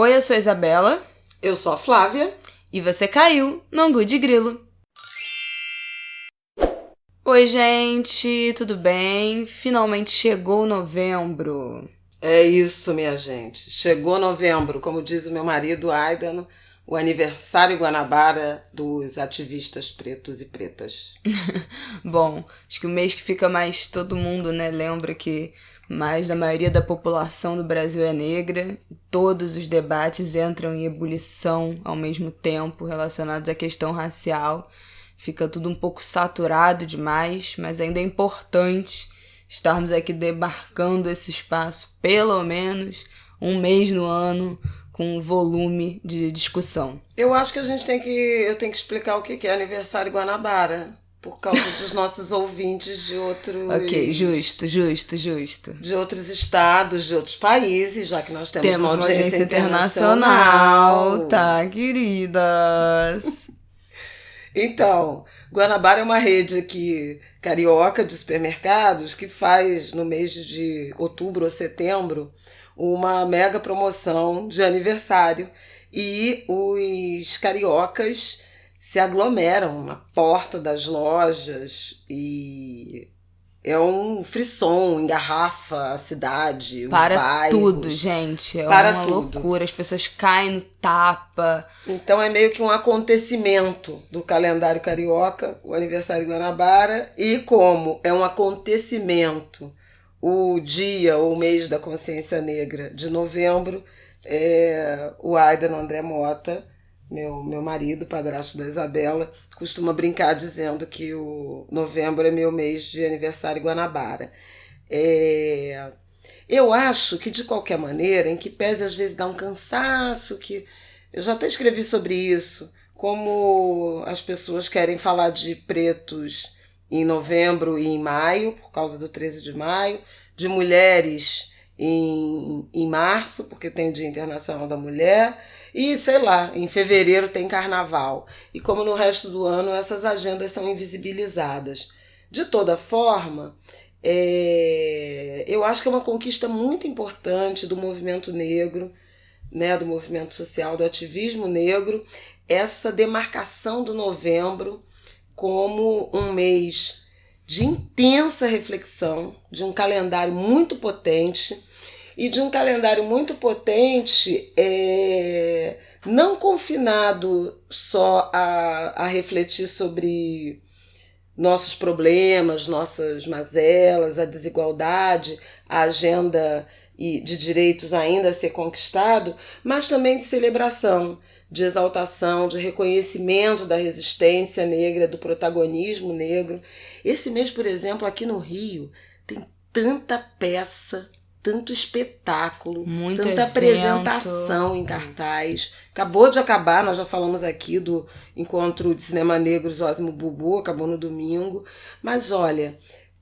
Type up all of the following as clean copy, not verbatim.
Oi, eu sou a Isabela. Eu sou a Flávia. E você caiu no Angu de Grilo. Oi, gente, tudo bem? Finalmente chegou novembro. É isso, minha gente. Chegou novembro, como diz o meu marido Aidano, o aniversário Guanabara dos ativistas pretos e pretas. Bom, acho que o mês que fica mais todo mundo, né, lembra que mais da maioria da população do Brasil é negra. E todos os debates entram em ebulição ao mesmo tempo relacionados à questão racial. Fica tudo um pouco saturado demais, mas ainda é importante estarmos aqui demarcando esse espaço, pelo menos um mês no ano, com volume de discussão. Eu acho que eu tenho que explicar o que é aniversário Guanabara, por causa dos nossos ouvintes de outros... Ok, justo. De outros estados, de outros países, já que nós temos uma audiência internacional. Tá, queridas? Então, Guanabara é uma rede aqui carioca de supermercados que faz no mês de outubro ou setembro uma mega promoção de aniversário e os cariocas se aglomeram na porta das lojas e é um frisson, engarrafa a cidade, os bairros. Para tudo, gente. É para uma tudo. loucura. As pessoas caem no tapa. Então é meio que um acontecimento do calendário carioca, o aniversário de Guanabara, e como é um acontecimento o dia ou o mês da consciência negra de novembro, o Aidano André Mota, meu marido, padrasto da Isabela, costuma brincar dizendo que o novembro é meu mês de aniversário Guanabara. Eu acho que, de qualquer maneira, em que pese às vezes dá um cansaço, que eu já até escrevi sobre isso, como as pessoas querem falar de pretos em novembro e em maio, por causa do 13 de maio, de mulheres em março, porque tem o Dia Internacional da Mulher, e, sei lá, em fevereiro tem carnaval. E como no resto do ano, essas agendas são invisibilizadas. De toda forma, eu acho que é uma conquista muito importante do movimento negro, né, do movimento social, do ativismo negro, essa demarcação do novembro como um mês de intensa reflexão, de um calendário muito potente, e de um calendário muito potente não confinado só a refletir sobre nossos problemas, nossas mazelas, a desigualdade, a agenda de direitos ainda a ser conquistado, mas também de celebração, de exaltação, de reconhecimento da resistência negra, do protagonismo negro. Esse mês, por exemplo, aqui no Rio, tem tanta peça, tanto espetáculo, muito tanta evento. Apresentação em cartaz. Acabou de acabar, nós já falamos aqui do Encontro de Cinema Negro Zósimo Bubu, acabou no domingo. Mas olha,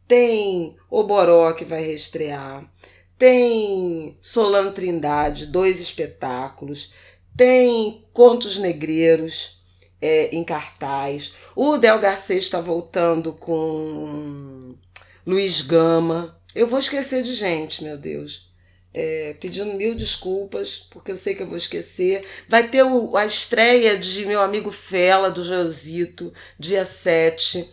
tem Oboró que vai reestrear, tem Solano Trindade, 2 espetáculos, tem Contos Negreiros em cartaz. O Del Garcês está voltando com Luiz Gama. Eu vou esquecer de gente, meu Deus. Pedindo 1000 desculpas, porque eu sei que eu vou esquecer. Vai ter a estreia de meu amigo Fela, do Josito, dia 7.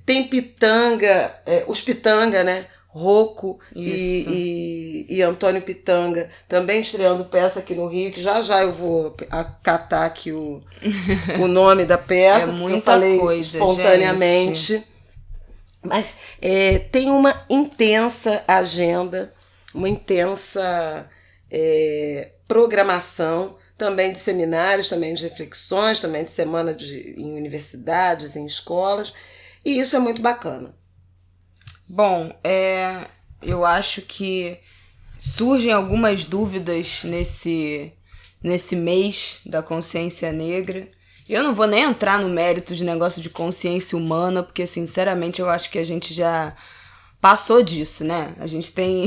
Tem Pitanga, os Pitanga, né? Rocco e Antônio Pitanga, também estreando peça aqui no Rio, que já eu vou acatar aqui o nome da peça, muita eu falei coisa, espontaneamente. gente. Mas tem uma intensa agenda, uma intensa programação, também de seminários, também de reflexões, também de semana em universidades, em escolas, e isso é muito bacana. Bom, eu acho que surgem algumas dúvidas nesse mês da consciência negra. Eu não vou nem entrar no mérito de negócio de consciência humana, porque, sinceramente, eu acho que a gente já passou disso, né? A gente tem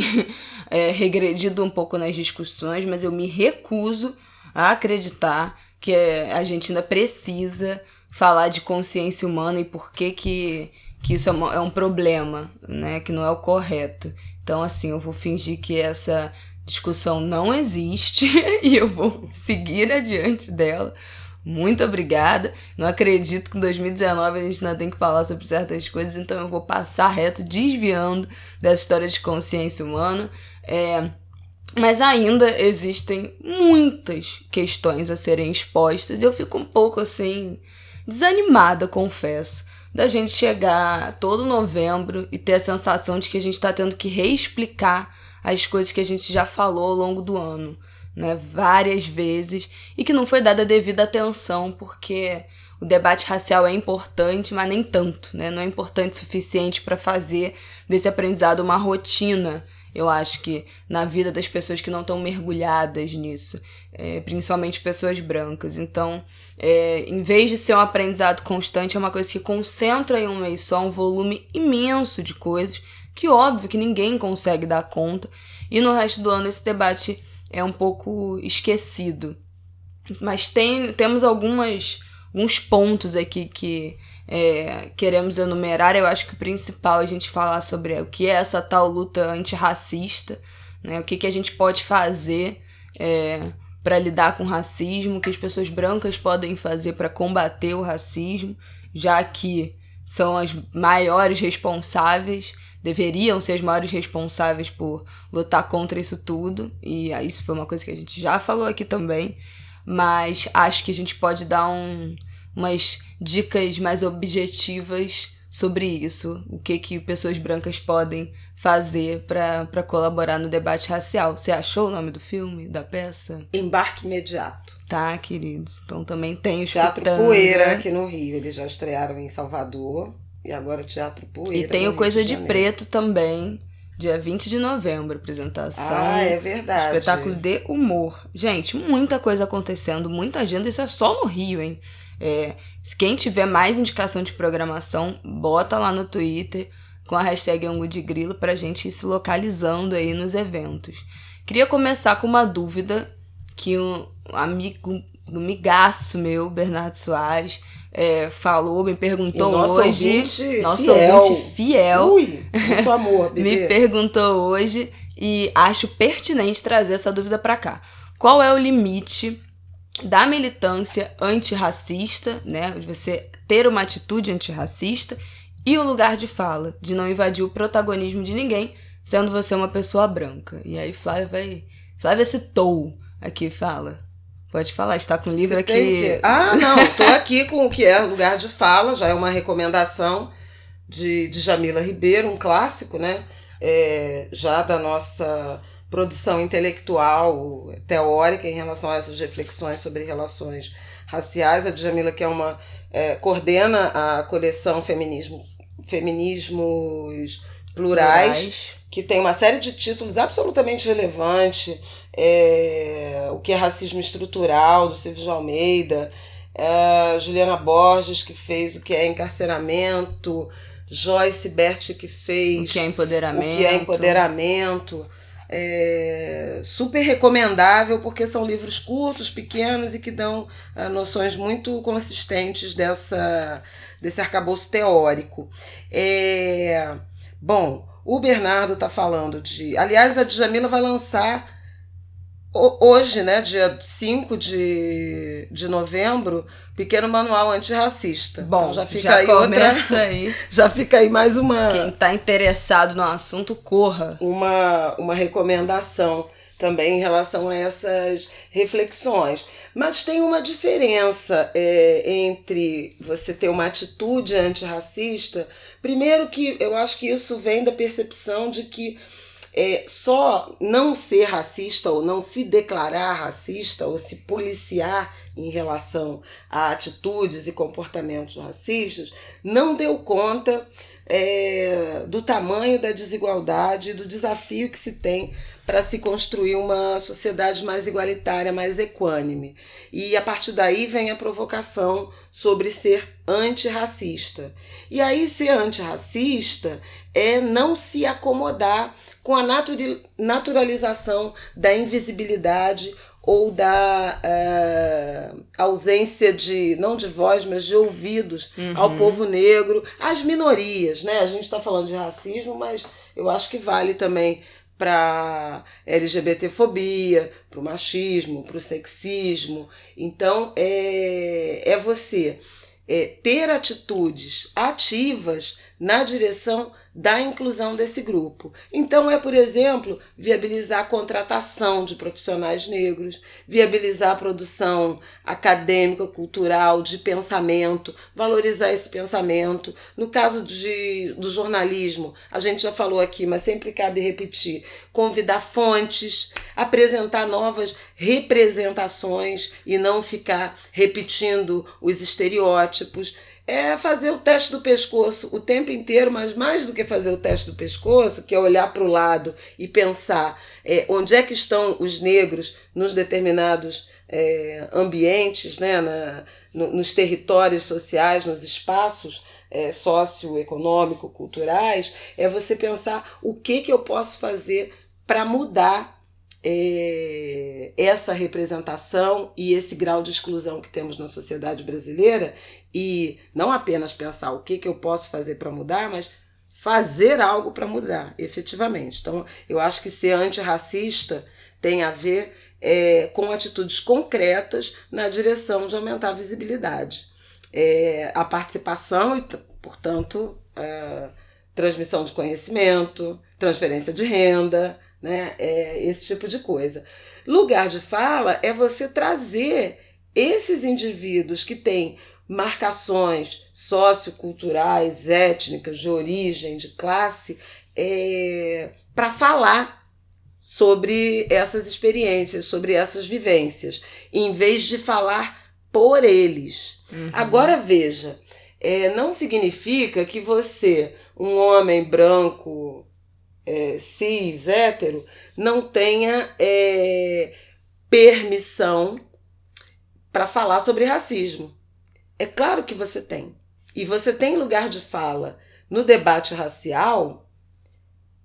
regredido um pouco nas discussões, mas eu me recuso a acreditar que a gente ainda precisa falar de consciência humana e por que isso é um problema, né? Que não é o correto. Então, assim, eu vou fingir que essa discussão não existe e eu vou seguir adiante dela. Muito obrigada. Não acredito que em 2019 a gente ainda tem que falar sobre certas coisas, então eu vou passar reto, desviando dessa história de consciência humana. Mas ainda existem muitas questões a serem expostas e eu fico um pouco assim, desanimada, confesso, da gente chegar todo novembro e ter a sensação de que a gente está tendo que reexplicar as coisas que a gente já falou ao longo do ano, né, várias vezes, e que não foi dada a devida atenção, porque o debate racial é importante, mas nem tanto, né? Não é importante o suficiente para fazer desse aprendizado uma rotina, eu acho que na vida das pessoas que não estão mergulhadas nisso, principalmente pessoas brancas. Então, em vez de ser um aprendizado constante, é uma coisa que concentra em um mês só um volume imenso de coisas, que óbvio que ninguém consegue dar conta, e no resto do ano esse debate é um pouco esquecido. Mas temos alguns pontos aqui que queremos enumerar. Eu acho que o principal é a gente falar sobre o que é essa tal luta antirracista, né? O que a gente pode fazer para lidar com o racismo, o que as pessoas brancas podem fazer para combater o racismo, já que são as maiores responsáveis, deveriam ser as maiores responsáveis por lutar contra isso tudo, e isso foi uma coisa que a gente já falou aqui também, mas acho que a gente pode dar umas dicas mais objetivas sobre isso, o que pessoas brancas podem fazer para colaborar no debate racial. Você achou o nome do filme, da peça? Embarque Imediato. Tá, queridos. Então também tem o Teatro Poeira aqui no Rio. Eles já estrearam em Salvador e agora o Teatro Poeira. E tem o Coisa de Preto também, dia 20 de novembro, apresentação. Ah, é verdade. Espetáculo de humor. Gente, muita coisa acontecendo, muita agenda, isso é só no Rio, hein? Quem tiver mais indicação de programação, bota lá no Twitter com a hashtag Angu de Grilo pra gente ir se localizando aí nos eventos. Queria começar com uma dúvida que um migaço meu, Bernardo Soares, falou, me perguntou hoje. Nosso ouvinte fiel. Ui, muito amor, bebê. Me perguntou hoje e acho pertinente trazer essa dúvida pra cá. Qual é o limite da militância antirracista, né? De você ter uma atitude antirracista e o lugar de fala, de não invadir o protagonismo de ninguém, sendo você uma pessoa branca. E aí Flávia citou aqui, fala. Pode falar, está com o livro aqui. Não, tô aqui com o que é lugar de fala, já é uma recomendação de Djamila Ribeiro, um clássico, né? Já da nossa produção intelectual, teórica em relação a essas reflexões sobre relações raciais. A Djamila, que coordena a coleção Feminismos Plurais, que tem uma série de títulos absolutamente relevantes, o que é racismo estrutural, do Silvio de Almeida, Juliana Borges, que fez o que é encarceramento, Joyce Bert, que fez o que é empoderamento. Super recomendável, porque são livros curtos, pequenos e que dão noções muito consistentes desse arcabouço teórico. Bom, o Bernardo está falando aliás, a Djamila vai lançar hoje, né, dia 5 de novembro, Pequeno Manual Antirracista. Bom, então já fica aí já fica aí mais uma... Quem está interessado no assunto, corra. Uma recomendação também em relação a essas reflexões. Mas tem uma diferença entre você ter uma atitude antirracista. Primeiro que eu acho que isso vem da percepção de que só não ser racista ou não se declarar racista ou se policiar em relação a atitudes e comportamentos racistas não deu conta do tamanho da desigualdade e do desafio que se tem para se construir uma sociedade mais igualitária, mais equânime. E a partir daí vem a provocação sobre ser antirracista. E aí ser antirracista é não se acomodar com a naturalização da invisibilidade ou da ausência não de voz, mas de ouvidos ao povo negro, às minorias, né? A gente está falando de racismo, mas eu acho que vale também para LGBTfobia, para o machismo, para o sexismo. Então, é você ter atitudes ativas na direção da inclusão desse grupo. Então por exemplo, viabilizar a contratação de profissionais negros, viabilizar a produção acadêmica, cultural, de pensamento, valorizar esse pensamento. No caso do jornalismo, a gente já falou aqui, mas sempre cabe repetir, convidar fontes, apresentar novas representações e não ficar repetindo os estereótipos. Fazer o teste do pescoço o tempo inteiro, mas mais do que fazer o teste do pescoço, que é olhar para o lado e pensar onde é que estão os negros nos determinados ambientes, né, nos territórios sociais, nos espaços socioeconômico-culturais, é você pensar o que eu posso fazer para mudar essa representação e esse grau de exclusão que temos na sociedade brasileira, e não apenas pensar o que eu posso fazer para mudar, mas fazer algo para mudar, efetivamente. Então, eu acho que ser antirracista tem a ver com atitudes concretas na direção de aumentar a visibilidade, a participação e, portanto, transmissão de conhecimento, transferência de renda, né? Esse tipo de coisa. Lugar de fala é você trazer esses indivíduos que têm marcações socioculturais, étnicas, de origem, de classe, para falar sobre essas experiências, sobre essas vivências, em vez de falar por eles. Uhum. Agora veja, não significa que você, um homem branco, cis, hétero, não tenha permissão para falar sobre racismo. É claro que você tem. E você tem lugar de fala no debate racial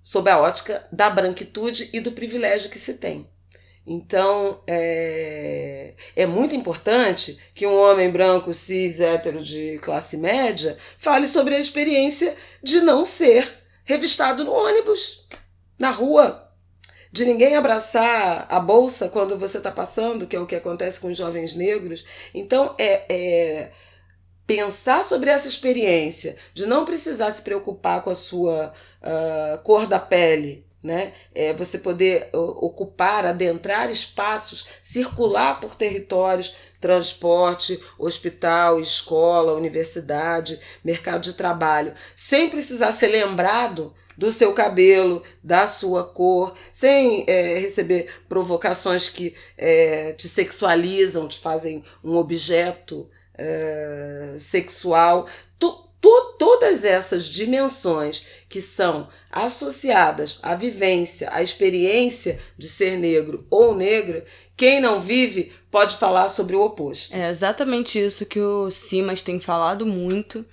sob a ótica da branquitude e do privilégio que se tem. Então, é muito importante que um homem branco, cis, hétero de classe média fale sobre a experiência de não ser revistado no ônibus, na rua, de ninguém abraçar a bolsa quando você está passando, que é o que acontece com os jovens negros. Então, pensar sobre essa experiência, de não precisar se preocupar com a sua cor da pele, né? Você poder ocupar, adentrar espaços, circular por territórios, transporte, hospital, escola, universidade, mercado de trabalho, sem precisar ser lembrado do seu cabelo, da sua cor, sem receber provocações que te sexualizam, te fazem um objeto sexual. Todas essas dimensões que são associadas à vivência, à experiência de ser negro ou negra, quem não vive pode falar sobre o oposto. É exatamente isso que o Simas tem falado muito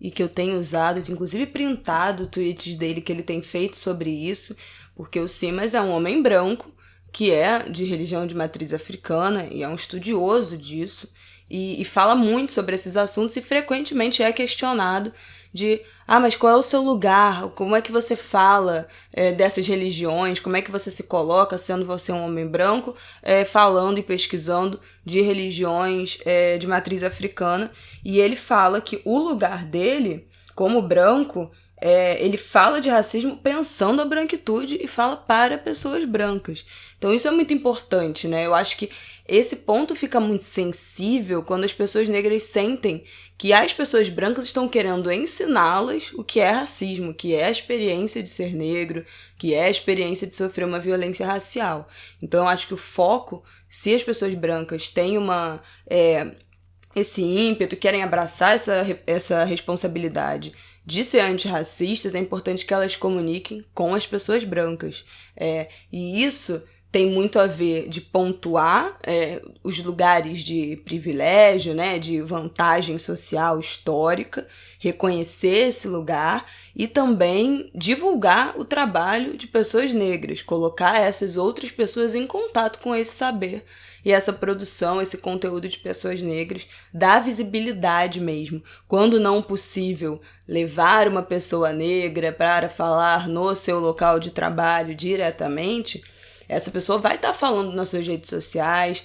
e que eu tenho usado, inclusive printado tweets dele que ele tem feito sobre isso, porque o Simas é um homem branco que é de religião de matriz africana e é um estudioso disso e fala muito sobre esses assuntos e frequentemente é questionado de mas qual é o seu lugar? Como é que você fala dessas religiões? Como é que você se coloca, sendo você um homem branco, falando e pesquisando de religiões de matriz africana? E ele fala que o lugar dele, como branco, ele fala de racismo pensando a branquitude e fala para pessoas brancas. Então isso é muito importante, né? Eu acho que esse ponto fica muito sensível quando as pessoas negras sentem que as pessoas brancas estão querendo ensiná-las o que é racismo, que é a experiência de ser negro, que é a experiência de sofrer uma violência racial. Então eu acho que o foco, se as pessoas brancas têm esse ímpeto, querem abraçar essa responsabilidade de ser antirracistas, é importante que elas comuniquem com as pessoas brancas. E isso tem muito a ver de pontuar os lugares de privilégio, né, de vantagem social histórica, reconhecer esse lugar e também divulgar o trabalho de pessoas negras, colocar essas outras pessoas em contato com esse saber e essa produção, esse conteúdo de pessoas negras dá visibilidade mesmo. Quando não possível, levar uma pessoa negra para falar no seu local de trabalho diretamente, essa pessoa vai estar falando nas suas redes sociais,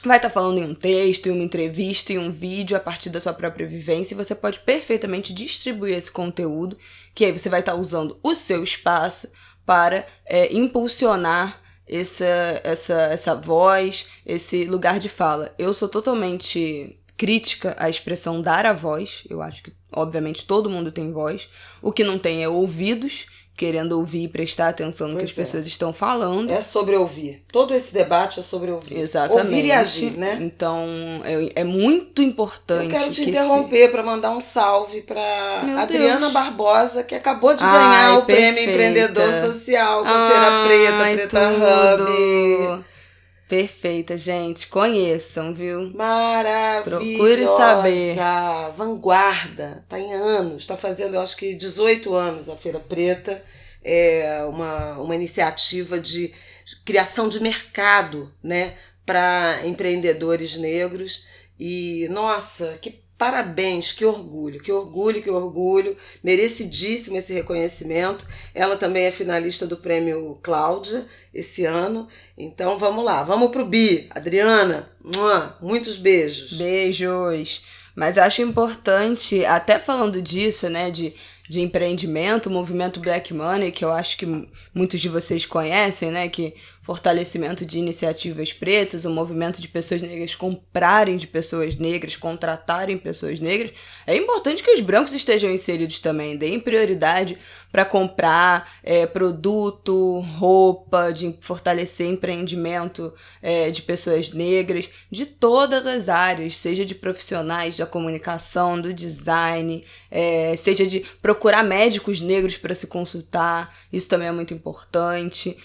vai estar falando em um texto, em uma entrevista, em um vídeo, a partir da sua própria vivência, e você pode perfeitamente distribuir esse conteúdo, que aí você vai estar usando o seu espaço para impulsionar essa voz, esse lugar de fala. Eu sou totalmente crítica à expressão dar a voz. Eu acho que, obviamente, todo mundo tem voz. O que não tem é ouvidos, querendo ouvir e prestar atenção no que as pessoas estão falando. É sobre ouvir. Todo esse debate é sobre ouvir. Exatamente. Ouvir e agir, né? Então, é muito importante. Eu quero te interromper para mandar um salve para Adriana Barbosa, que acabou de ganhar o Prêmio Empreendedor Social com a Feira Preta Hub. Perfeita, gente. Conheçam, viu? Maravilhosa. Procure saber. Vanguarda. Tá em anos. Tá fazendo, eu acho que 18 anos a Feira Preta. É uma iniciativa de criação de mercado, né, para empreendedores negros. E, nossa, que parabéns, que orgulho, que orgulho, que orgulho. Merecidíssimo esse reconhecimento. Ela também é finalista do Prêmio Cláudia esse ano. Então vamos lá, vamos pro Bi. Adriana, muitos beijos. Beijos. Mas acho importante, até falando disso, né, de empreendimento, o movimento Black Money, que eu acho que muitos de vocês conhecem, né, que fortalecimento de iniciativas pretas, o movimento de pessoas negras comprarem de pessoas negras, contratarem pessoas negras. É importante que os brancos estejam inseridos também, deem prioridade para comprar produto, roupa, de fortalecer empreendimento de pessoas negras, de todas as áreas, seja de profissionais da comunicação, do design, seja de procurar médicos negros para se consultar, isso também é muito importante,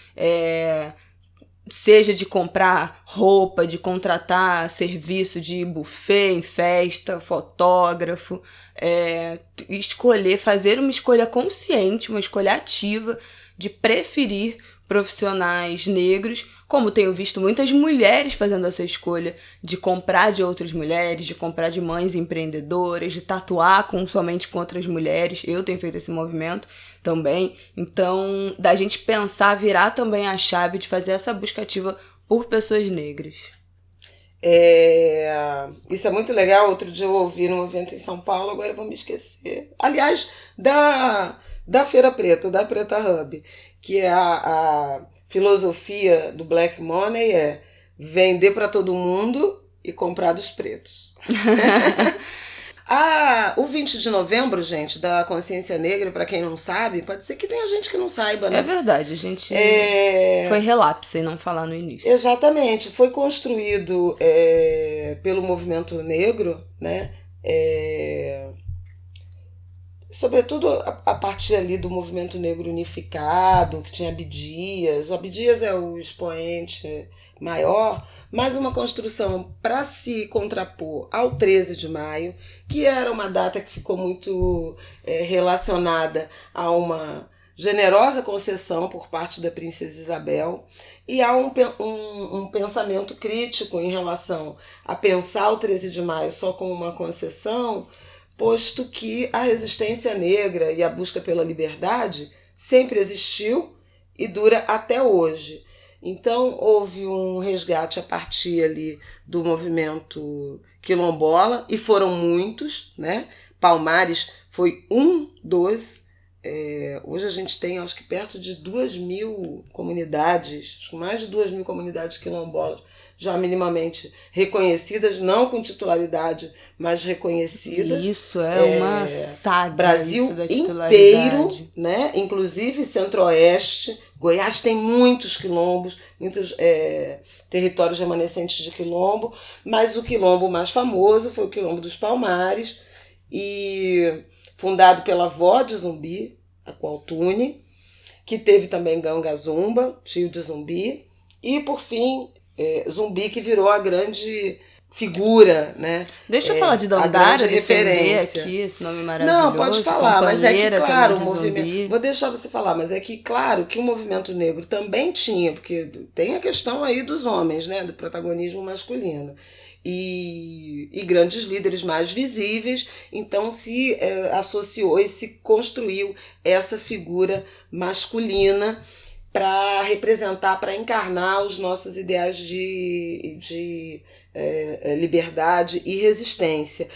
seja de comprar roupa, de contratar serviço de buffet em festa, fotógrafo, escolher, fazer uma escolha consciente, uma escolha ativa de preferir profissionais negros, como tenho visto muitas mulheres fazendo essa escolha de comprar de outras mulheres, de comprar de mães empreendedoras, de tatuar somente com outras mulheres. Eu tenho feito esse movimento também. Então, da gente pensar, virar também a chave de fazer essa busca ativa por pessoas negras. Isso é muito legal. Outro dia eu ouvi num evento em São Paulo, agora eu vou me esquecer. Aliás, da Feira Preta, da Preta Hub, que é a filosofia do Black Money é vender para todo mundo e comprar dos pretos. O 20 de novembro, gente, da Consciência Negra, para quem não sabe, pode ser que tenha gente que não saiba, né? É verdade, a gente foi relapse em não falar no início. Exatamente, foi construído pelo movimento negro, né? Sobretudo a partir ali do movimento negro unificado, que tinha Abdias. O Abdias é o expoente maior, mas uma construção para se contrapor ao 13 de maio, que era uma data que ficou muito relacionada a uma generosa concessão por parte da Princesa Isabel, e há um pensamento crítico em relação a pensar o 13 de maio só como uma concessão, posto que a resistência negra e a busca pela liberdade sempre existiu e dura até hoje. Então, houve um resgate a partir ali do movimento quilombola, e foram muitos, né? Palmares foi um dos. Hoje a gente tem, acho que perto de 2.000 comunidades, acho que mais de 2.000 comunidades quilombolas, já minimamente reconhecidas, não com titularidade, mas reconhecidas. Isso uma saga. Brasil isso da inteiro, né? Inclusive Centro-Oeste. Goiás tem muitos quilombos, muitos territórios remanescentes de quilombo, mas o quilombo mais famoso foi o Quilombo dos Palmares, e fundado pela avó de Zumbi, a Qualtune, que teve também Ganga Zumba, tio de Zumbi, e por fim Zumbi, que virou a grande figura, né? Deixa eu falar de Dandara, defender aqui esse nome maravilhoso. Não, pode falar, mas é que, claro, o movimento... Zumbi. Vou deixar você falar, mas é que, claro, que o movimento negro também tinha, porque tem a questão aí dos homens, né? Do protagonismo masculino. E grandes líderes mais visíveis, então se associou e se construiu essa figura masculina para representar, para encarnar os nossos ideais de liberdade e resistência.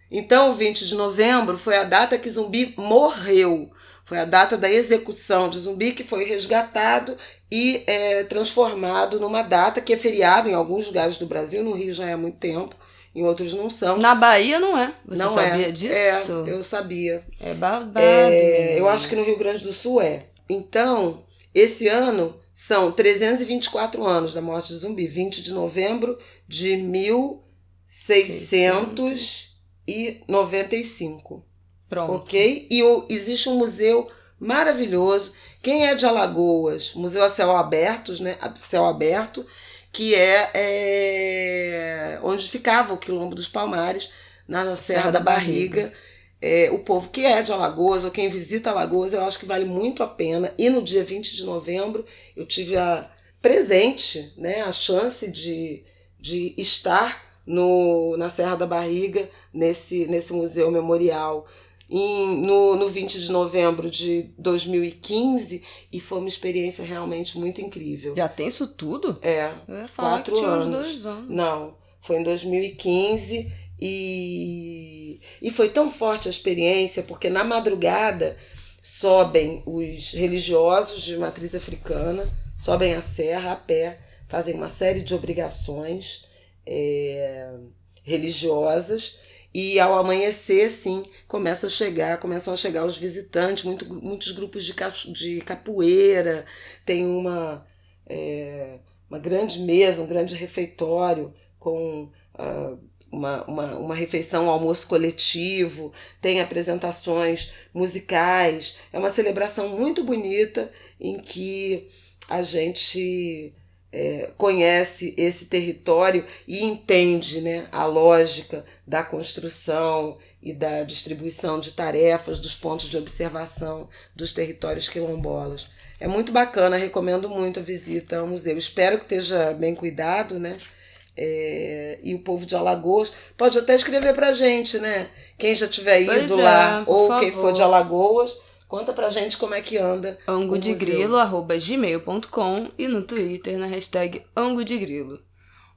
Então, o 20 de novembro foi a data que Zumbi morreu, foi a data da execução de Zumbi, que foi resgatado e transformado numa data que é feriado em alguns lugares do Brasil. No Rio já é há muito tempo, em outros não são. Na Bahia não é. Você não sabia disso? Eu sabia. É babado. Eu acho que no Rio Grande do Sul é. Então, esse ano são 324 anos da morte de Zumbi, 20 de novembro de 1695. Pronto. Ok? E existe um museu maravilhoso. Quem é de Alagoas? Museu a céu aberto, né? Céu aberto, que é onde ficava o Quilombo dos Palmares, na Serra da Barriga. O povo que é de Alagoas ou quem visita Alagoas, eu acho que vale muito a pena. E no dia 20 de novembro eu tive presente, né, a chance de estar na Serra da Barriga, nesse museu memorial, no 20 de novembro de 2015, e foi uma experiência realmente muito incrível. Já tem isso tudo? Eu ia falar 4 que tinha anos. uns 2 anos. Não, foi em 2015 e foi tão forte a experiência, porque na madrugada sobem os religiosos de matriz africana, sobem a serra a pé, fazem uma série de obrigações religiosas, e ao amanhecer, sim, começam a chegar os visitantes, muitos grupos de capoeira, tem uma grande mesa, um grande refeitório com uma refeição, um almoço coletivo, tem apresentações musicais, é uma celebração muito bonita em que a gente conhece esse território e entende, né, a lógica da construção e da distribuição de tarefas, dos pontos de observação dos territórios quilombolas. É muito bacana, recomendo muito a visita ao museu. Espero que esteja bem cuidado, né? E o povo de Alagoas pode até escrever pra gente, né? Quem já tiver ido lá, ou quem for de Alagoas, conta pra gente como é que anda. angodegrilo@gmail.com e no Twitter na hashtag angodegrilo.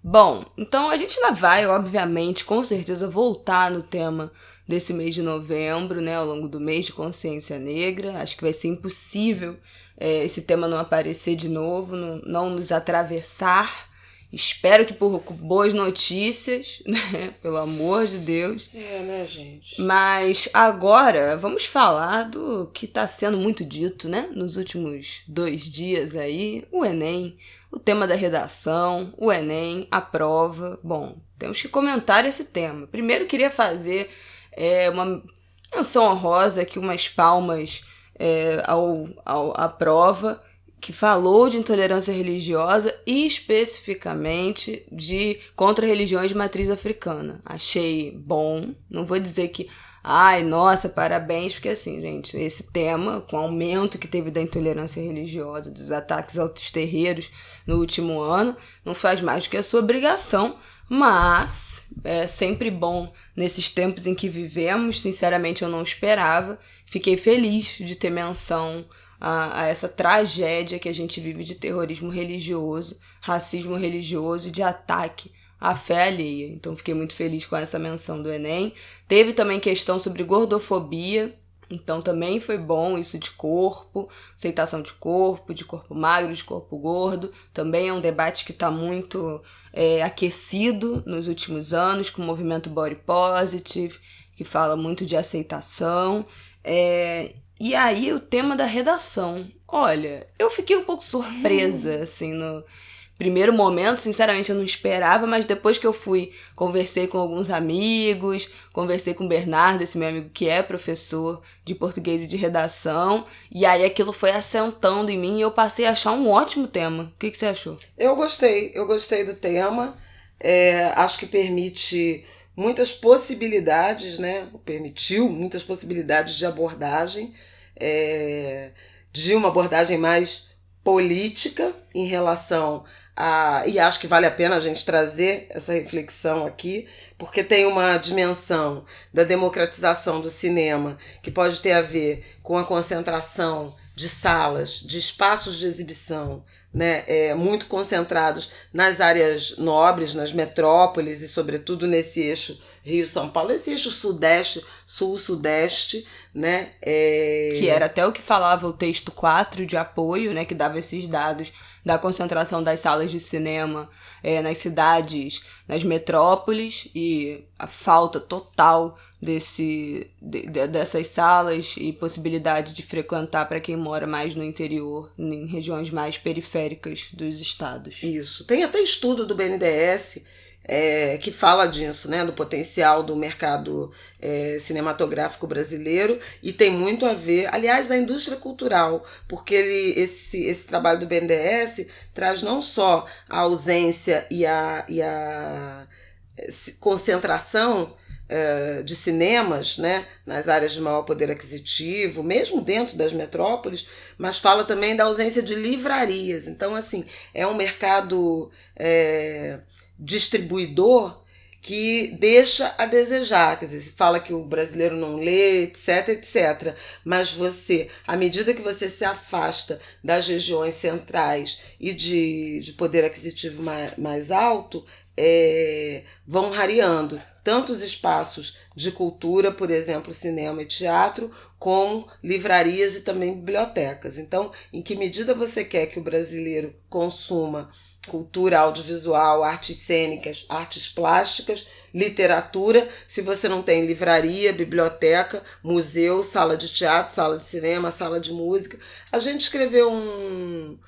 Bom, então a gente ainda vai, obviamente, com certeza, voltar no tema desse mês de novembro, né? Ao longo do mês de consciência negra. Acho que vai ser impossível esse tema não aparecer de novo, não nos atravessar. Espero que por boas notícias, né? Pelo amor de Deus. Né, gente? Mas agora vamos falar do que está sendo muito dito, né? Nos últimos 2 dias aí. O Enem, o tema da redação, o Enem, a prova. Bom, temos que comentar esse tema. Primeiro queria fazer uma menção honrosa aqui, umas palmas à prova, que falou de intolerância religiosa e especificamente de contra religiões de matriz africana. Achei bom, não vou dizer que, ai, nossa, parabéns, porque assim, gente, esse tema, com o aumento que teve da intolerância religiosa, dos ataques aos terreiros no último ano, não faz mais do que a sua obrigação, mas é sempre bom nesses tempos em que vivemos. Sinceramente, eu não esperava, fiquei feliz de ter menção a essa tragédia que a gente vive de terrorismo religioso, racismo religioso e de ataque à fé alheia. Então fiquei muito feliz com essa menção do Enem. Teve também questão sobre gordofobia, então também foi bom isso de corpo, aceitação de corpo magro, de corpo gordo. Também é um debate que está muito aquecido nos últimos anos, com o movimento Body Positive, que fala muito de aceitação. E aí, o tema da redação. Olha, eu fiquei um pouco surpresa, assim, no primeiro momento. Sinceramente, eu não esperava, mas depois que eu conversei com alguns amigos, conversei com o Bernardo, esse meu amigo que é professor de português e de redação, e aí aquilo foi assentando em mim e eu passei a achar um ótimo tema. O que você achou? Eu gostei do tema. acho que permite muitas possibilidades, né? Permitiu muitas possibilidades de abordagem, de uma abordagem mais política em relação a... E acho que vale a pena a gente trazer essa reflexão aqui, porque tem uma dimensão da democratização do cinema que pode ter a ver com a concentração de salas, de espaços de exibição, né, muito concentrados nas áreas nobres, nas metrópoles e, sobretudo, nesse eixo Rio-São Paulo, esse eixo sudeste, sul-sudeste, né? Que era até o que falava o texto 4 de apoio, né, que dava esses dados da concentração das salas de cinema nas cidades, nas metrópoles, e a falta total dessas salas e possibilidade de frequentar para quem mora mais no interior, em regiões mais periféricas dos estados. Isso. Tem até estudo do BNDES que fala disso, né, do potencial do mercado cinematográfico brasileiro, e tem muito a ver, aliás, da indústria cultural, porque esse trabalho do BNDES traz não só a ausência e a concentração de cinemas, né, nas áreas de maior poder aquisitivo, mesmo dentro das metrópoles, mas fala também da ausência de livrarias. Então, assim, é um mercado distribuidor que deixa a desejar, quer dizer, se fala que o brasileiro não lê, etc, etc, mas você, à medida que você se afasta das regiões centrais e de poder aquisitivo mais alto, vão rareando tanto os espaços de cultura, por exemplo, cinema e teatro, como livrarias e também bibliotecas. Então, em que medida você quer que o brasileiro consuma cultura audiovisual, artes cênicas, artes plásticas, literatura, se você não tem livraria, biblioteca, museu, sala de teatro, sala de cinema, sala de música? A gente escreveu um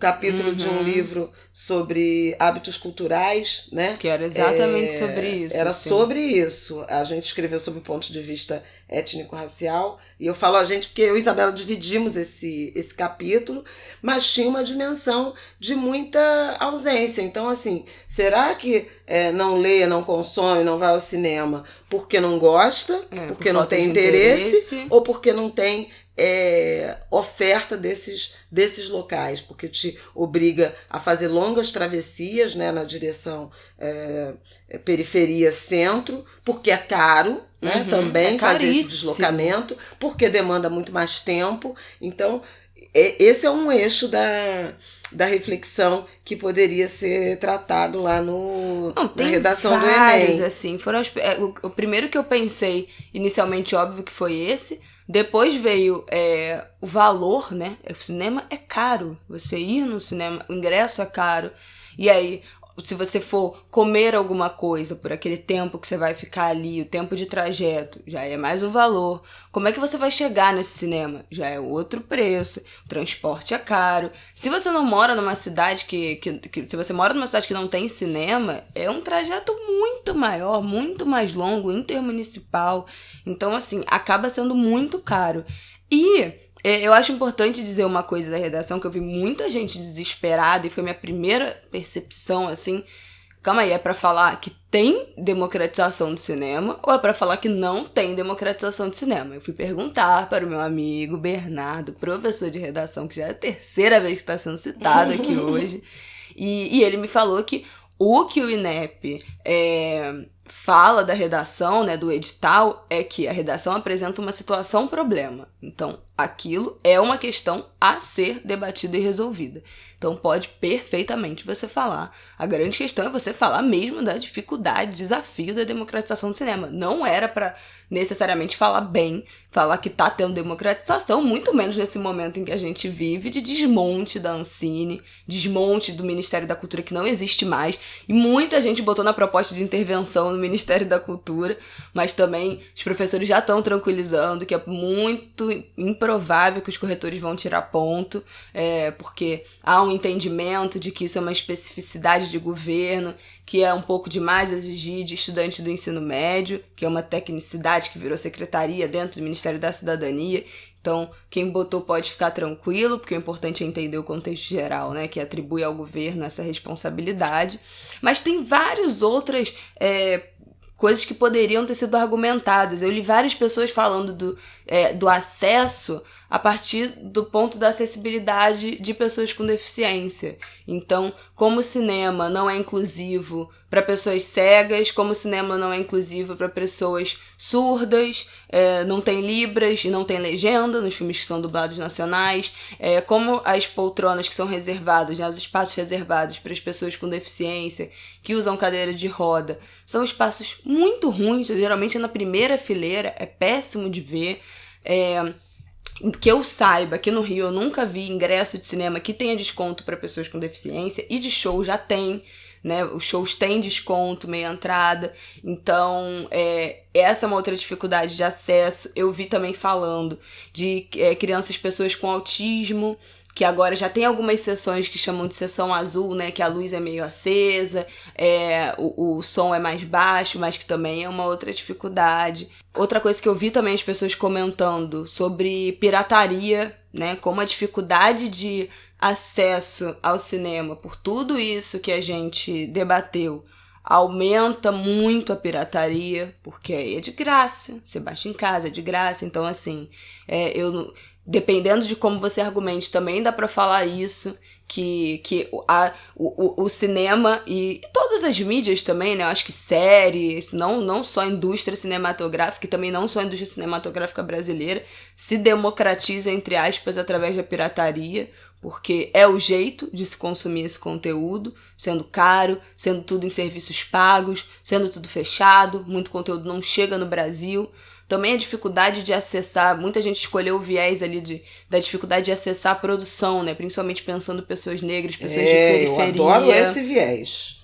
capítulo de um livro sobre hábitos culturais, né? Que era exatamente sobre isso. Era sobre isso. A gente escreveu sob o ponto de vista étnico-racial, e eu falo a gente porque eu e Isabela dividimos esse capítulo, mas tinha uma dimensão de muita ausência. Então, assim, será que não lê, não consome, não vai ao cinema porque não gosta, porque não tem interesse, ou porque não tem oferta desses locais, porque te obriga a fazer longas travessias, né, na direção periferia-centro, porque é caro, né, também fazer esse deslocamento, porque demanda muito mais tempo. Então, esse é um eixo da reflexão que poderia ser tratado lá na redação do Enem. Assim, foram o primeiro que eu pensei, inicialmente, óbvio que foi esse. Depois veio o valor, né? O cinema é caro. Você ir no cinema, o ingresso é caro. E aí, se você for comer alguma coisa por aquele tempo que você vai ficar ali, o tempo de trajeto, já é mais um valor. Como é que você vai chegar nesse cinema? Já é outro preço. O transporte é caro. Se você não mora numa cidade se você mora numa cidade que não tem cinema, é um trajeto muito maior, muito mais longo, intermunicipal. Então, assim, acaba sendo muito caro. E eu acho importante dizer uma coisa da redação, que eu vi muita gente desesperada, e foi minha primeira percepção, assim, calma aí, é pra falar que tem democratização do cinema, ou é pra falar que não tem democratização do cinema? Eu fui perguntar para o meu amigo Bernardo, professor de redação, que já é a terceira vez que está sendo citado aqui hoje, e ele me falou que o INEP fala da redação, né, do edital, é que a redação apresenta uma situação-problema. Então, aquilo é uma questão a ser debatida e resolvida. Então, pode perfeitamente você falar. A grande questão é você falar mesmo da dificuldade, desafio da democratização do cinema. Não era para necessariamente falar bem, falar que tá tendo democratização, muito menos nesse momento em que a gente vive de desmonte da Ancine, desmonte do Ministério da Cultura, que não existe mais, e muita gente botou na proposta de intervenção no Ministério da Cultura, mas também os professores já estão tranquilizando que é muito improvável que os corretores vão tirar ponto, porque há um entendimento de que isso é uma especificidade de governo, que é um pouco demais exigir de estudante do ensino médio, que é uma tecnicidade que virou secretaria dentro do Ministério da Cidadania. Então, quem botou pode ficar tranquilo, porque o importante é entender o contexto geral, né? Que atribui ao governo essa responsabilidade. Mas tem várias outras coisas que poderiam ter sido argumentadas. Eu li várias pessoas falando do acesso a partir do ponto da acessibilidade de pessoas com deficiência. Então, como o cinema não é inclusivo para pessoas cegas, como o cinema não é inclusivo para pessoas surdas, não tem libras e não tem legenda nos filmes que são dublados nacionais, como as poltronas que são reservadas, né, os espaços reservados para as pessoas com deficiência, que usam cadeira de roda, são espaços muito ruins, geralmente é na primeira fileira, é péssimo de ver. Que eu saiba, aqui no Rio eu nunca vi ingresso de cinema que tenha desconto para pessoas com deficiência, e de show já tem, né? Os shows têm desconto, meia entrada. Então, essa é uma outra dificuldade de acesso. Eu vi também falando de crianças, pessoas com autismo, que agora já tem algumas sessões que chamam de sessão azul, né? Que a luz é meio acesa, o som é mais baixo, mas que também é uma outra dificuldade. Outra coisa que eu vi também as pessoas comentando sobre pirataria, né? Como a dificuldade de acesso ao cinema, por tudo isso que a gente debateu, aumenta muito a pirataria, porque aí é de graça, você baixa em casa, é de graça. Então, assim, dependendo de como você argumente, também dá pra falar isso, que o cinema e todas as mídias também, né? Eu acho que séries, não só a indústria cinematográfica, e também não só a indústria cinematográfica brasileira, se democratiza, entre aspas, através da pirataria, porque é o jeito de se consumir esse conteúdo, sendo caro, sendo tudo em serviços pagos, sendo tudo fechado, muito conteúdo não chega no Brasil. Também a dificuldade de acessar, muita gente escolheu o viés ali da dificuldade de acessar a produção, né? Principalmente pensando pessoas negras, pessoas de periferia. Eu adoro esse viés.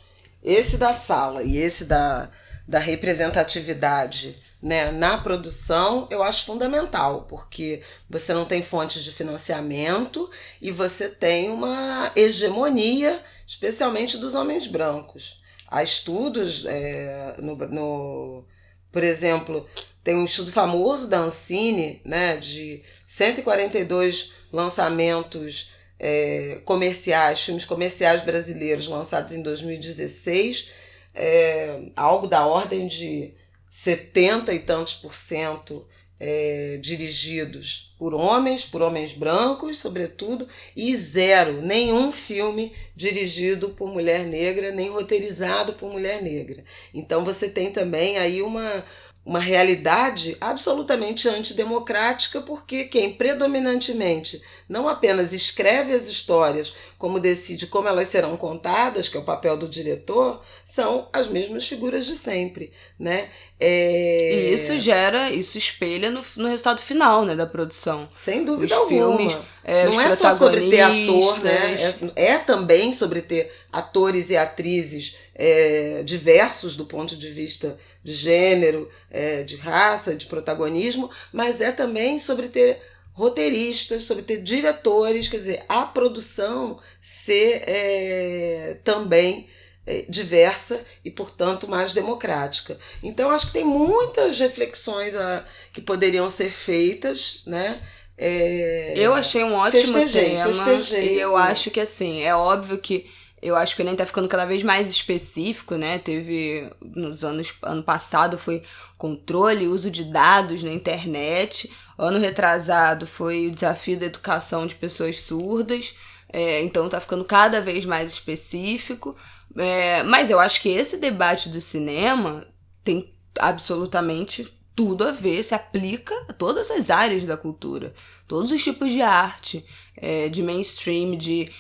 Esse da sala e esse da representatividade, né, na produção, eu acho fundamental, porque você não tem fontes de financiamento e você tem uma hegemonia, especialmente dos homens brancos. Há estudos, por exemplo, tem um estudo famoso da Ancine, né, de 142 lançamentos comerciais, filmes comerciais brasileiros lançados em 2016, algo da ordem de 70 e tantos % dirigidos por homens brancos, sobretudo, e nenhum filme dirigido por mulher negra, nem roteirizado por mulher negra. Então você tem também aí uma realidade absolutamente antidemocrática, porque quem predominantemente não apenas escreve as histórias, como decide como elas serão contadas, que é o papel do diretor, são as mesmas figuras de sempre, né? E isso espelha no resultado final, né, da produção. Sem dúvida os alguma. Filmes, não é só sobre ter ator, né? É também sobre ter atores e atrizes diversos do ponto de vista de gênero, de raça, de protagonismo, mas é também sobre ter roteiristas, sobre ter diretores, quer dizer, a produção ser também diversa e, portanto, mais democrática. Então, acho que tem muitas reflexões que poderiam ser feitas, né? Eu achei um ótimo tema. Festejei. E eu acho que, assim, é óbvio que eu acho que o Enem tá ficando cada vez mais específico, né? Teve, ano passado foi controle e uso de dados na internet. Ano retrasado foi o desafio da educação de pessoas surdas. Então tá ficando cada vez mais específico. Mas eu acho que esse debate do cinema tem absolutamente tudo a ver, se aplica a todas as áreas da cultura, todos os tipos de arte, de mainstream, de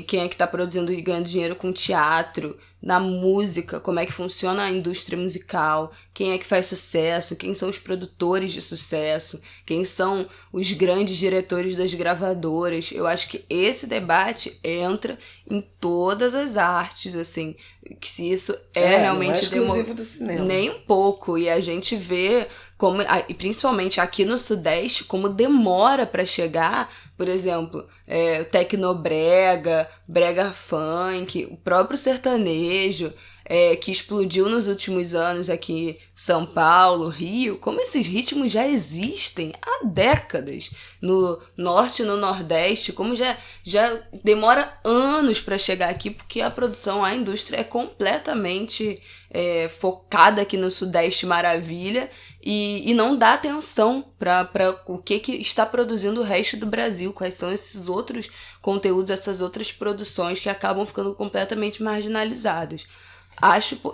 quem é que está produzindo e ganhando dinheiro com teatro, na música, como é que funciona a indústria musical, quem é que faz sucesso, quem são os produtores de sucesso, quem são os grandes diretores das gravadoras. Eu acho que esse debate entra em todas as artes, assim, que se isso realmente... Não é exclusivo do cinema. Nem um pouco, e a gente vê como, e principalmente aqui no Sudeste, como demora para chegar, por exemplo, tecnobrega, brega funk, o próprio sertanejo, que explodiu nos últimos anos aqui em São Paulo, Rio, como esses ritmos já existem há décadas no Norte e no Nordeste, como já demora anos para chegar aqui, porque a produção, a indústria é completamente focada aqui no Sudeste Maravilha e não dá atenção para o que está produzindo o resto do Brasil, quais são esses outros conteúdos, essas outras produções que acabam ficando completamente marginalizadas.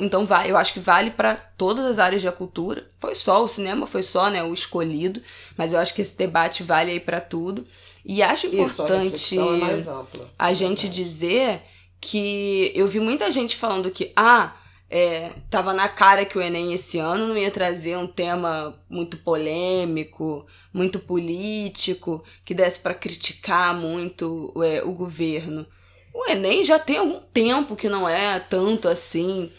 Então eu acho que vale para todas as áreas da cultura. O cinema foi só, né, o escolhido, mas eu acho que esse debate vale aí para tudo. E acho importante a gente dizer que eu vi muita gente falando que tava na cara que o Enem esse ano não ia trazer um tema muito polêmico, muito político, que desse para criticar muito o governo. O Enem já tem algum tempo que não é tanto assim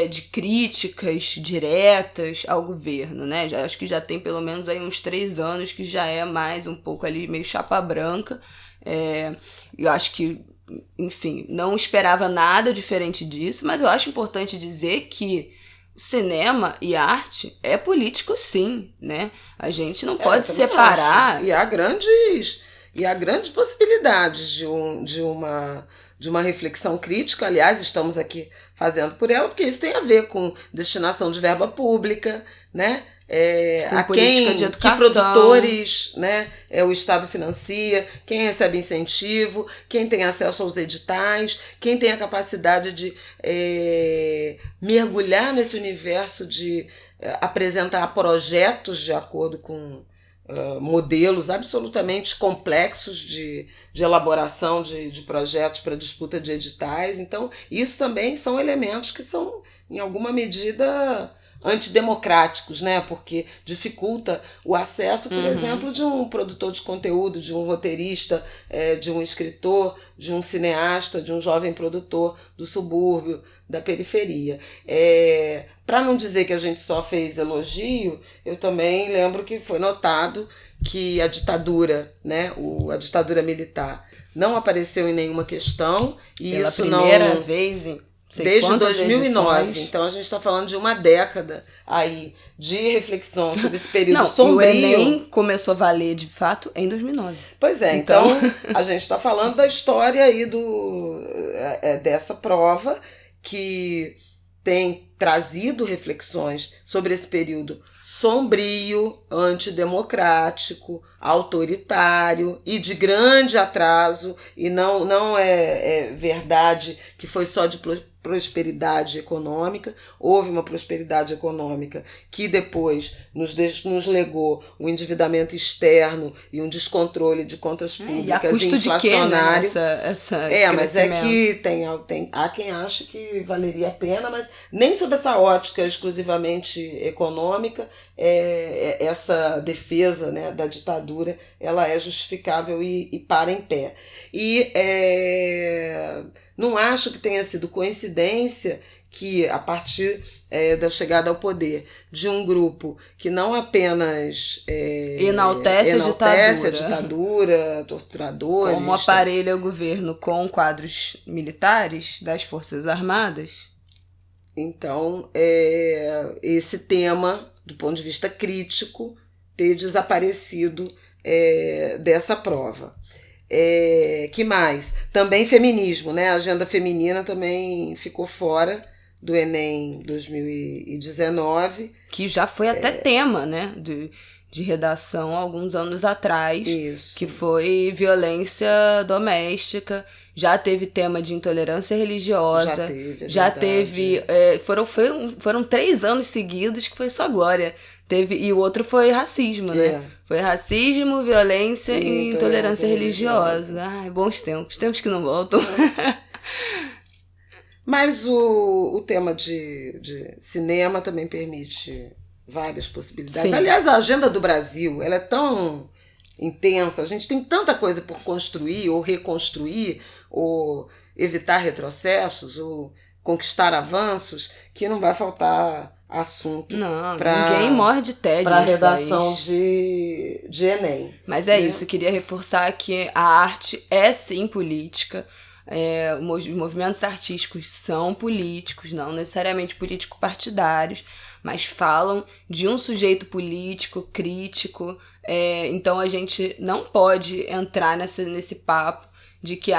de críticas diretas ao governo, né? Acho que já tem pelo menos aí uns 3 anos que já é mais um pouco ali meio chapa branca. Eu acho que, enfim, não esperava nada diferente disso, mas eu acho importante dizer que o cinema e arte é político sim, né? A gente não pode separar. Acho. E há grandes possibilidades de uma reflexão crítica. Aliás, estamos aqui fazendo por ela, porque isso tem a ver com destinação de verba pública, né? A política de educação. Que produtores, né, o Estado financia, quem recebe incentivo, quem tem acesso aos editais, quem tem a capacidade de mergulhar nesse universo de apresentar projetos de acordo com modelos absolutamente complexos de elaboração de projetos para disputa de editais. Então, isso também são elementos que são, em alguma medida, antidemocráticos, né? Porque dificulta o acesso, por exemplo, de um produtor de conteúdo, de um roteirista, de um escritor, de um cineasta, de um jovem produtor do subúrbio, da periferia. Para não dizer que a gente só fez elogio, eu também lembro que foi notado que a ditadura, né, a ditadura militar, não apareceu em nenhuma questão. E pela isso primeira vez desde 2009. Edições. Então a gente está falando de uma década aí de reflexão sobre esse período sombrio. E o Enem começou a valer de fato em 2009. Pois é, então a gente está falando da história aí dessa prova que tem trazido reflexões sobre esse período sombrio, antidemocrático, autoritário e de grande atraso, e não é verdade que foi só de prosperidade econômica. Houve uma prosperidade econômica que depois nos legou um endividamento externo e um descontrole de contas públicas e a custo inflacionário. De quê, né? Mas é que há quem acha que valeria a pena, mas nem sob essa ótica exclusivamente econômica essa defesa, né, da ditadura ela é justificável e para em pé. E não acho que tenha sido coincidência que, a partir da chegada ao poder de um grupo que não apenas enaltece a ditadura, torturadores... Como aparelha o governo com quadros militares das Forças Armadas. Então, esse tema, do ponto de vista crítico, ter desaparecido dessa prova. Que mais? Também feminismo, né? A agenda feminina também ficou fora do Enem 2019. Que já foi até tema, né? De redação alguns anos atrás. Isso. Que foi violência doméstica. Já teve tema de intolerância religiosa. Já teve. Foram 3 anos seguidos que foi só glória. E o outro foi racismo, né? Foi racismo, violência e intolerância religiosa. Ai, bons tempos. Tempos que não voltam. Mas o tema de cinema também permite várias possibilidades. Sim. Aliás, a agenda do Brasil, ela é tão intensa. A gente tem tanta coisa por construir ou reconstruir, ou evitar retrocessos, ou conquistar avanços, que não vai faltar assunto. Ninguém morre de tédio para redação de Enem. Mas isso, eu queria reforçar que a arte é sim política. Os movimentos artísticos são políticos, não necessariamente político-partidários, mas falam de um sujeito político, crítico. Então a gente não pode entrar nesse papo de que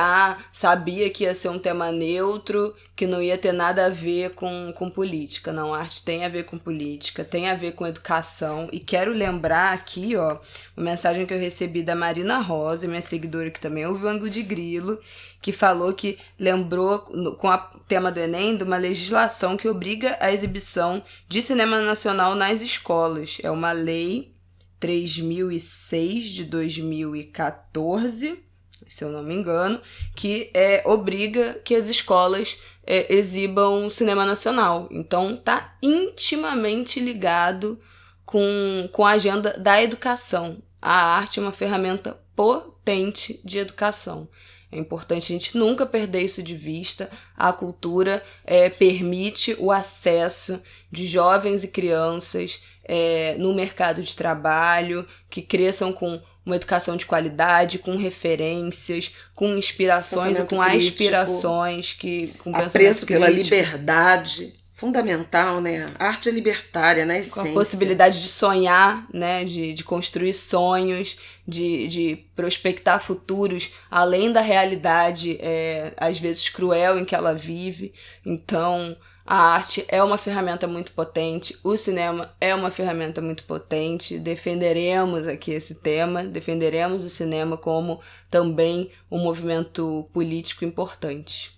sabia que ia ser um tema neutro, que não ia ter nada a ver com política. Não, a arte tem a ver com política, tem a ver com educação. E quero lembrar aqui, ó, uma mensagem que eu recebi da Marina Rosa, minha seguidora que também ouviu o Ângulo de Grilo, que falou que lembrou, com o tema do Enem, de uma legislação que obriga a exibição de cinema nacional nas escolas. É uma lei 3006 de 2014, se eu não me engano, que obriga que as escolas exibam cinema nacional. Então tá intimamente ligado com a agenda da educação. A arte é uma ferramenta potente de educação. É importante a gente nunca perder isso de vista. A cultura permite o acesso de jovens e crianças no mercado de trabalho, que cresçam com uma educação de qualidade, com referências, com inspirações e com aspirações, com apreço pela liberdade, fundamental, né? A arte é libertária, na essência. Com a possibilidade de sonhar, né? De construir sonhos, de prospectar futuros além da realidade, às vezes cruel, em que ela vive. Então, a arte é uma ferramenta muito potente, o cinema é uma ferramenta muito potente, defenderemos aqui esse tema, defenderemos o cinema como também um movimento político importante.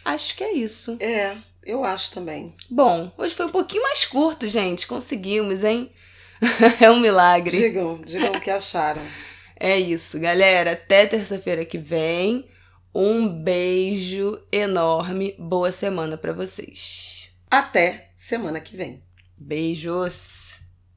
Acho que é isso. Eu acho também. Bom, hoje foi um pouquinho mais curto, gente, conseguimos, hein? É um milagre. Digam o que acharam. É isso, galera, até terça-feira que vem, um beijo enorme, boa semana pra vocês. Até semana que vem. Beijos!